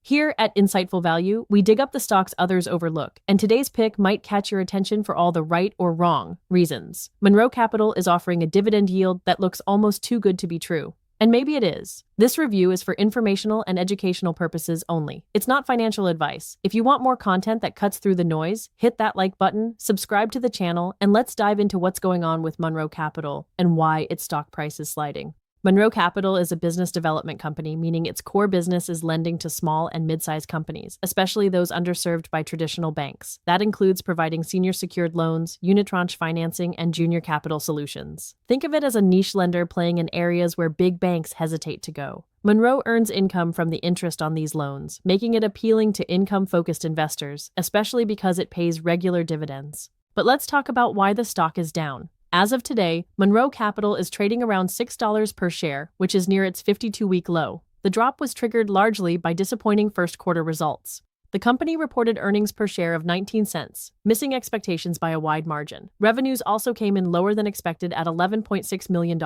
Here at Insightful Value, we dig up the stocks others overlook, and today's pick might catch your attention for all the right or wrong reasons. Monroe Capital is offering a dividend yield that looks almost too good to be true. And maybe it is. This review is for informational and educational purposes only. It's not financial advice. If you want more content that cuts through the noise, hit that like button, subscribe to the channel, and let's dive into what's going on with Monroe Capital and why its stock price is sliding. Monroe Capital is a business development company, meaning its core business is lending to small and mid-sized companies, especially those underserved by traditional banks. That includes providing senior secured loans, unitranche financing, and junior capital solutions. Think of it as a niche lender playing in areas where big banks hesitate to go. Monroe earns income from the interest on these loans, making it appealing to income-focused investors, especially because it pays regular dividends. But let's talk about why the stock is down. As of today, Monroe Capital is trading around $6 per share, which is near its 52-week low. The drop was triggered largely by disappointing first-quarter results. The company reported earnings per share of 19 cents, missing expectations by a wide margin. Revenues also came in lower than expected at $11.6 million.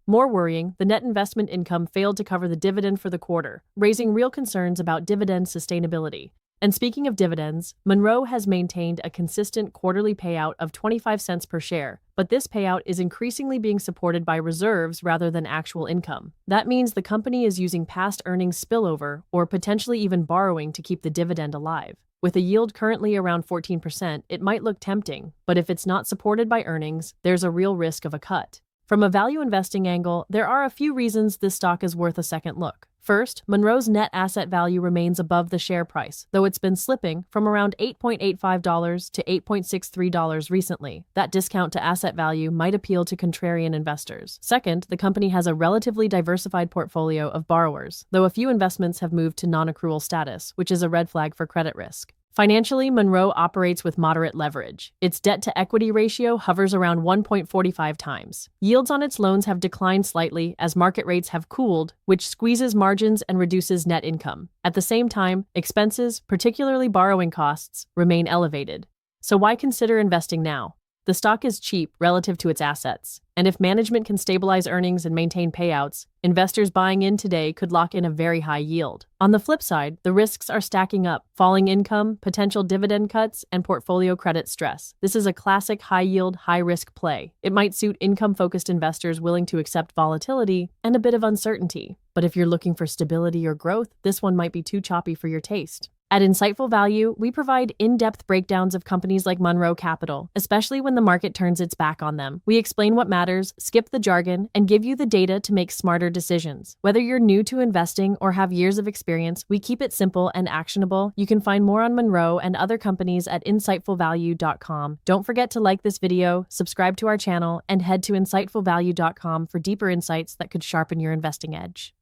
More worrying, the net investment income failed to cover the dividend for the quarter, raising real concerns about dividend sustainability. And speaking of dividends, Monroe has maintained a consistent quarterly payout of 25 cents per share, but this payout is increasingly being supported by reserves rather than actual income. That means the company is using past earnings spillover or potentially even borrowing to keep the dividend alive. With a yield currently around 14%, it might look tempting, but if it's not supported by earnings, there's a real risk of a cut. From a value investing angle, there are a few reasons this stock is worth a second look. First, Monroe's net asset value remains above the share price, though it's been slipping from around $8.85 to $8.63 recently. That discount to asset value might appeal to contrarian investors. Second, the company has a relatively diversified portfolio of borrowers, though a few investments have moved to non-accrual status, which is a red flag for credit risk. Financially, Monroe operates with moderate leverage. Its debt-to-equity ratio hovers around 1.45 times. Yields on its loans have declined slightly as market rates have cooled, which squeezes margins and reduces net income. At the same time, expenses, particularly borrowing costs, remain elevated. So why consider investing now? The stock is cheap relative to its assets, and if management can stabilize earnings and maintain payouts, investors buying in today could lock in a very high yield. On the flip side, the risks are stacking up: falling income, potential dividend cuts, and portfolio credit stress. This is a classic high-yield, high-risk play. It might suit income-focused investors willing to accept volatility and a bit of uncertainty. But if you're looking for stability or growth, this one might be too choppy for your taste. At Insightful Value, we provide in-depth breakdowns of companies like Monroe Capital, especially when the market turns its back on them. We explain what matters, skip the jargon, and give you the data to make smarter decisions. Whether you're new to investing or have years of experience, we keep it simple and actionable. You can find more on Monroe and other companies at insightfulvalue.com. Don't forget to like this video, subscribe to our channel, and head to insightfulvalue.com for deeper insights that could sharpen your investing edge.